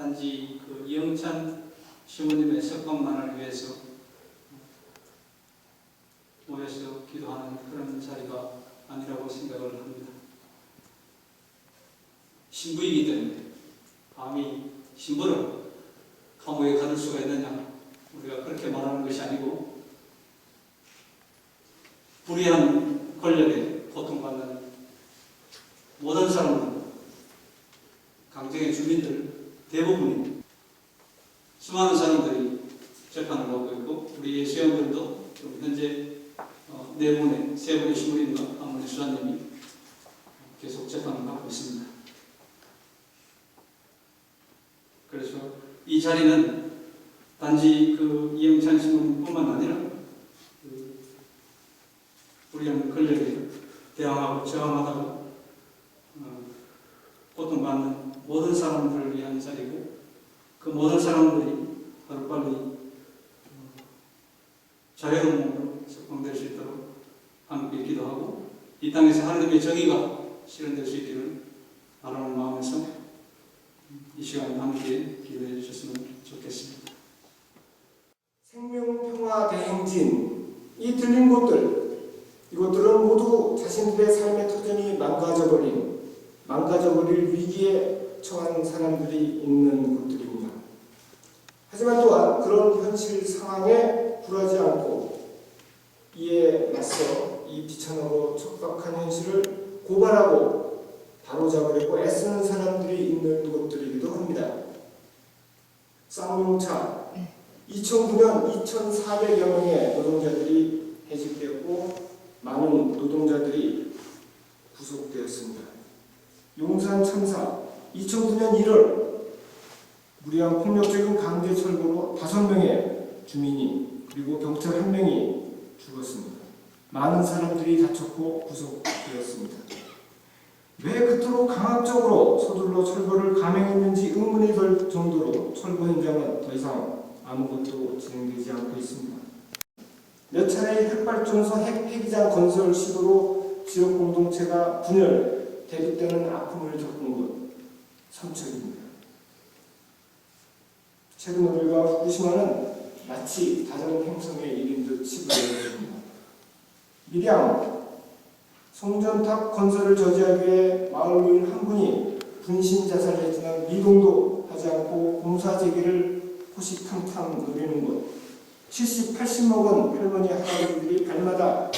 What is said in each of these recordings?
단지 그 이영찬 시모님의 석방만을 위해서 모여서 기도하는 그런 자리가 아니라고 생각을 합니다. 신부이기 때문에 감히 신부를 감옥에 가둘 수가 있느냐, 우리가 그렇게 말하는 것이 아니고 불의한 권력에 고통받는 모든 사람들, 강정의 주민들 대부분이 수많은 사람들이 재판을 받고 있고, 우리 예수형들도 현재 네 분의, 세 분의 신부님과 한 분의 수사님이 계속 재판을 받고 있습니다. 그래서 이 자리는 단지 그 이영찬 신부님뿐만 아니라 그 불의한 권력에 대항하고 저항하다가 고통받는 모든 사람들을 위한 자리고, 그 모든 사람들이 하루빨리 자유로운 몸으로 석방될 수 있도록 함께 기도하고, 이 땅에서 하나님의 정의가 실현될 수 있기를 바라는 마음에서 이 시간에 함께 기도해 주셨으면 좋겠습니다. 생명평화대행진, 이 들린 곳들, 이곳들은 모두 자신들의 삶의 터전이 망가져버릴 위기에 처한 사람들이 있는 곳들입니다. 하지만 또한 그런 현실 상황에 굴하지 않고 이에 맞서 이 비참하고 척박한 현실을 고발하고 바로잡으려고 애쓰는 사람들이 있는 곳들이기도 합니다. 쌍용차 2009년 2,400여 명의 노동자들이 해직되었고 많은 노동자들이 구속되었습니다. 용산 참사 2009년 1월 무리한 폭력적인 강제 철거로 5명의 주민이 그리고 경찰 1명이 죽었습니다. 많은 사람들이 다쳤고 구속되었습니다. 왜 그토록 강압적으로 서둘러 철거를 감행했는지 의문이 들 정도로 철거 현장은 더 이상 아무것도 진행되지 않고 있습니다. 몇 차례의 핵발전소 핵폐기장 건설 시도로 지역 공동체가 분열, 대립되는 아픔을 겪은 곳 삼척입니다. 체르노빌과 후쿠시마는 마치 다른 행성의 일인 듯 치부되었습니다. 밀양 송전탑 건설을 저지하기 위해 마을민 한 분이 분신 자살했지만 미동도 하지 않고 공사 재개를 호시탐탐 누리는 곳, 70, 80 먹은 할머니 할아버지들이 밤마다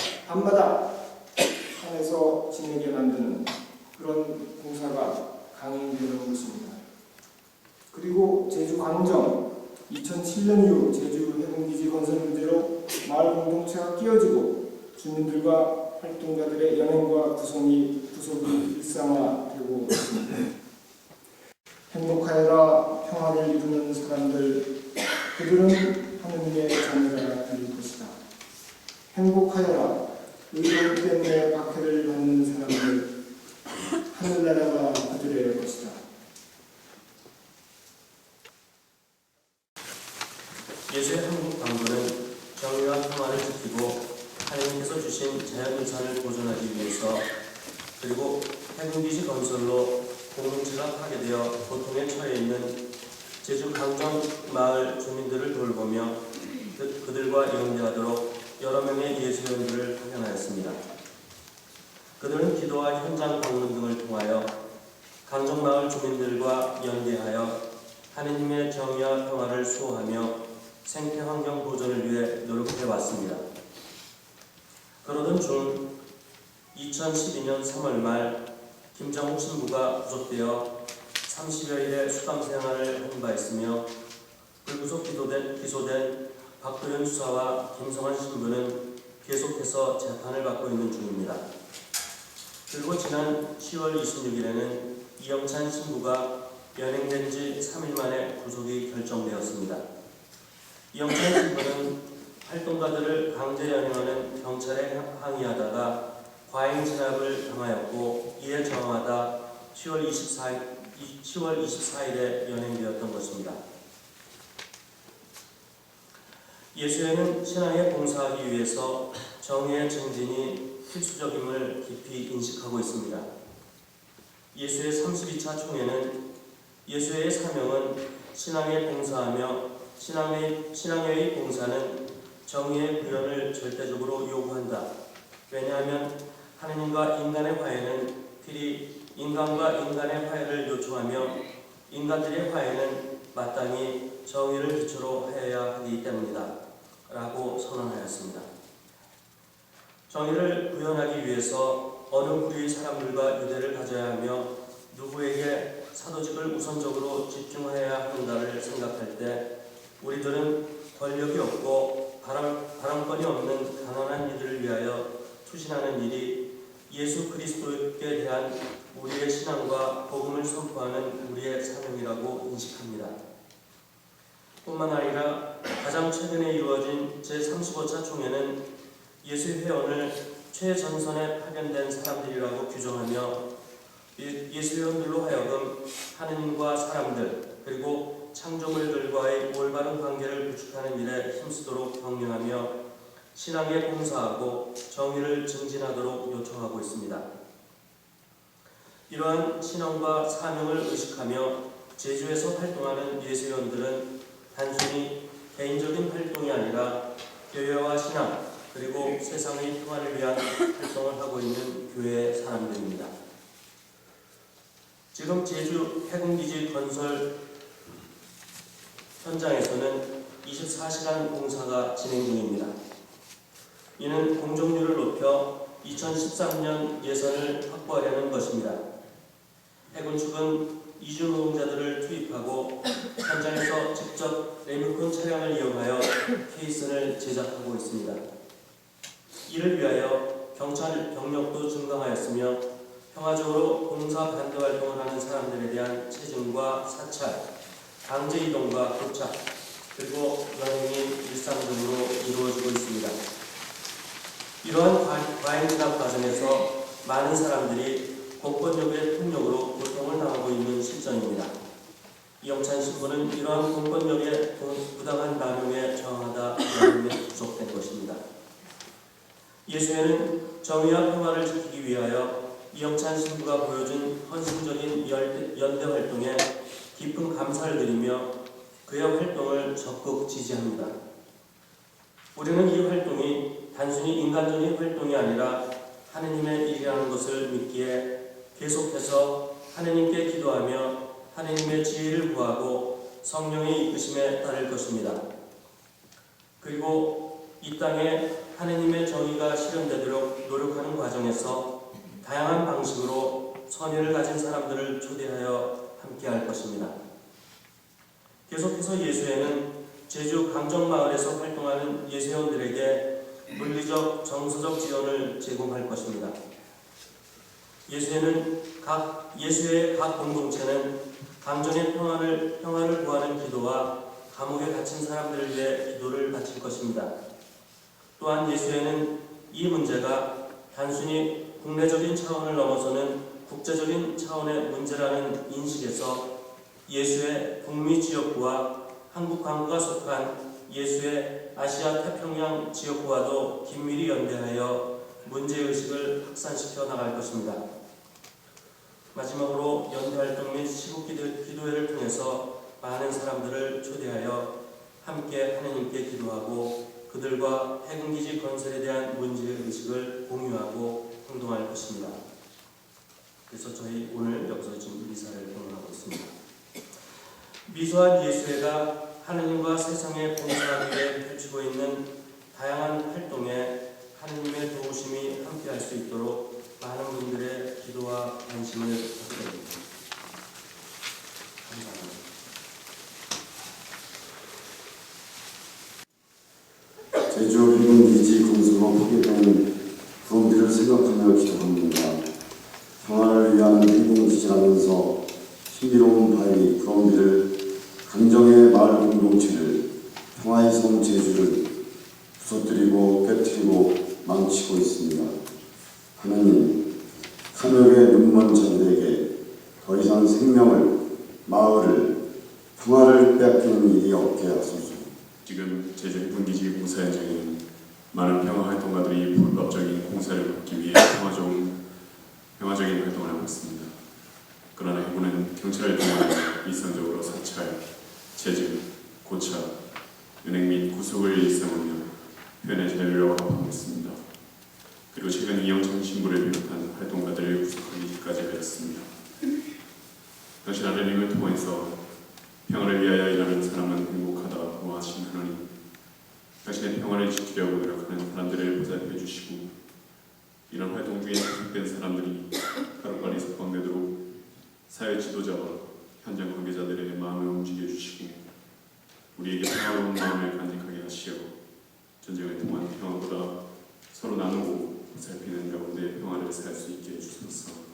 산에서 지내게 만드는 그런 공사가 강행되는 곳입니다. 그리고 제주 광정 2007년 이후 제주 해군기지 건설 문제로 마을 공동체가 끼어지고 주민들과 활동가들의 연행과 구속이 일상화되고 있습니다. 행복하여라 평화를 이루는 사람들, 그들은 하느님의 자녀가 될 것이다. 행복하여라 의로움 때문에 박해를 받는 사람들, 하늘나라가 그들의 것이다. 예수의 한국 강구는 정의와 평화를 지키고 하나님께서 주신 자연유산을 보존하기 위해서, 그리고 해군기지 건설로 공동체가 파괴되어 고통에 처해 있는 제주 강정 마을 주민들을 돌보며 그들과 연대하도록 여러 명의 예수연들을 파견하였습니다. 그들은 기도와 현장 방문 등을 통하여 강정 마을 주민들과 연대하여 하느님의 정의와 평화를 수호하며 생태 환경 보존을 위해 노력해 왔습니다. 그러던 중 2012년 3월 말 김정욱 신부가 구속되어 30여일의 수감 생활을 한 바 있으며, 불구속 기소된 박도현 수사와 김성환 신부는 계속해서 재판을 받고 있는 중입니다. 그리고 지난 10월 26일에는 이영찬 신부가 연행된 지 3일 만에 구속이 결정되었습니다. 이영찬 신부는 활동가들을 강제 연행하는 경찰에 항의하다가 과잉 진압을 당하였고, 이에 저항하다 10월 24일에 연행되었던 것입니다. 예수회는 신앙에 봉사하기 위해서 정의의 증진이 필수적임을 깊이 인식하고 있습니다. 예수의 32차 총회는 예수의 사명은 신앙에 봉사하며 신앙의 봉사는 정의의 구현을 절대적으로 요구한다. 왜냐하면 하느님과 인간의 화해는 필히 인간과 인간의 화해를 요청하며 인간들의 화해는 마땅히 정의를 기초로 하여야 하기 때문이다. 라고 선언하였습니다. 정의를 구현하기 위해서 어느 부류의 사람들과 유대를 가져야 하며 누구에게 사도직을 우선적으로 집중해야 한다를 생각할 때 우리들은 권력이 없고 발언권이 없는 가난한 이들을 위하여 투신하는 일이 예수 그리스도에 대한 우리의 신앙과 복음을 선포하는 우리의 사명이라고 인식합니다. 뿐만 아니라 가장 최근에 이루어진 제35차 총회는 예수의 회원을 최전선에 파견된 사람들이라고 규정하며 예수회원들로 하여금 하느님과 사람들 그리고 창조물들과의 올바른 관계를 구축하는 일에 힘쓰도록 격려하며 신앙에 봉사하고 정의를 증진하도록 요청하고 있습니다. 이러한 신앙과 사명을 의식하며 제주에서 활동하는 예수회원들은 단순히 개인적인 활동이 아니라 교회와 신앙 그리고 세상의 평화를 위한 활동을 하고 있는 교회의 사람들입니다. 지금 제주 해군기지 건설 현장에서는 24시간 공사가 진행 중입니다. 이는 공정률을 높여 2013년 예산을 확보하려는 것입니다. 해군 측은 이주노동자들을 투입하고 현장에서 직접 레미콘 차량을 이용하여 케이슨을 제작하고 있습니다. 이를 위하여 경찰 병력도 증강하였으며 평화적으로 공사 반대 활동을 하는 사람들에 대한 체증과 사찰, 강제 이동과 도착, 그리고 여행이 일상적으로 이루어지고 있습니다. 이러한 과잉 진압 과정에서 많은 사람들이 공권력의 폭력으로 고통을 당하고 있는 실정입니다. 이영찬 신부는 이러한 공권력의 부당한 남용에 저항하다 구속된 것입니다. 예수회는 정의와 평화를 지키기 위하여 이영찬 신부가 보여준 헌신적인 연대 활동에 깊은 감사를 드리며 그의 활동을 적극 지지합니다. 우리는 이 활동이 단순히 인간적인 활동이 아니라 하느님의 일이라는 것을 믿기에 계속해서 하느님께 기도하며 하느님의 지혜를 구하고 성령의 이끄심에 따를 것입니다. 그리고 이 땅에 하느님의 정의가 실현되도록 노력하는 과정에서 다양한 방식으로 선의를 가진 사람들을 초대하여 함께할 것입니다. 계속해서 예수회는 제주 강정마을에서 활동하는 예수회원들에게 물리적, 정서적 지원을 제공할 것입니다. 예수회의 각 공동체는 강정의 평화를 구하는 기도와 감옥에 갇힌 사람들을 위해 기도를 바칠 것입니다. 또한 예수회는 이 문제가 단순히 국내적인 차원을 넘어서는 국제적인 차원의 문제라는 인식에서 예수회 북미 지역부와 한국 광부가 속한 예수회 아시아 태평양 지역부와도 긴밀히 연대하여 문제의식을 확산시켜 나갈 것입니다. 마지막으로 연대활동 및 시국기도회를 통해서 많은 사람들을 초대하여 함께 하느님께 기도하고 그들과 해군기지 건설에 대한 문제의식을 공유하고 행동할 것입니다. 그래서 저희 오늘 여기서 지금 미사를 공유하고 있습니다. 미소한 예수회가 하느님과 세상에 봉사하기 위해 펼치고 있는 다양한 활동에 하느님의 도우심이 함께할 수 있도록 많은 분들의 기도와 관심을 부탁드립니다. 감사합니다. 제주 해군기지 건설로 파괴되는 부흥비를 생각하며 기도합니다. 평화를 위한 해군기지라면서 신비로운 바위 부흥비를 강정의 마을 공동체를 평화의 성 제주를 부서뜨리고 깨뜨리고 망치고 있습니다. 하나님, 사명의 눈먼 자들에게 더 이상 생명을, 마을을, 평화를 빼앗기는 일이 없게 하소서. 지금 제주 해군기지 공사 현장에는 많은 평화 활동가들이 불법적인 공사를 막기 위해 평화적인 활동을 하고 있습니다. 그러나 해군은 경찰을 통해 일상적으로 사찰, 재직, 고착, 은행 및 구속을 일삼으며 표현의 자유를 억압하고 습니다. 그리고 최근 이영찬 신부를 비롯한 활동가들을 구속하기까지 하였습니다. 당신 아드님을 통해서 평화를 위하여 일하는 사람은 행복하다고 하신 하나님, 당신의 평화를 지키려고 노력하는 사람들을 보살펴 주시고 이런 활동 중에 구속된 사람들이 하루빨리 석방되도록 사회 지도자와 현장 관계자들의 마음을 움직여 주시고 우리에게 평화로운 마음을 간직하게 하시어 전쟁을 통한 평화보다 서로 나누고 보살피는 가운데 평화를 살 수 있게 해주소서.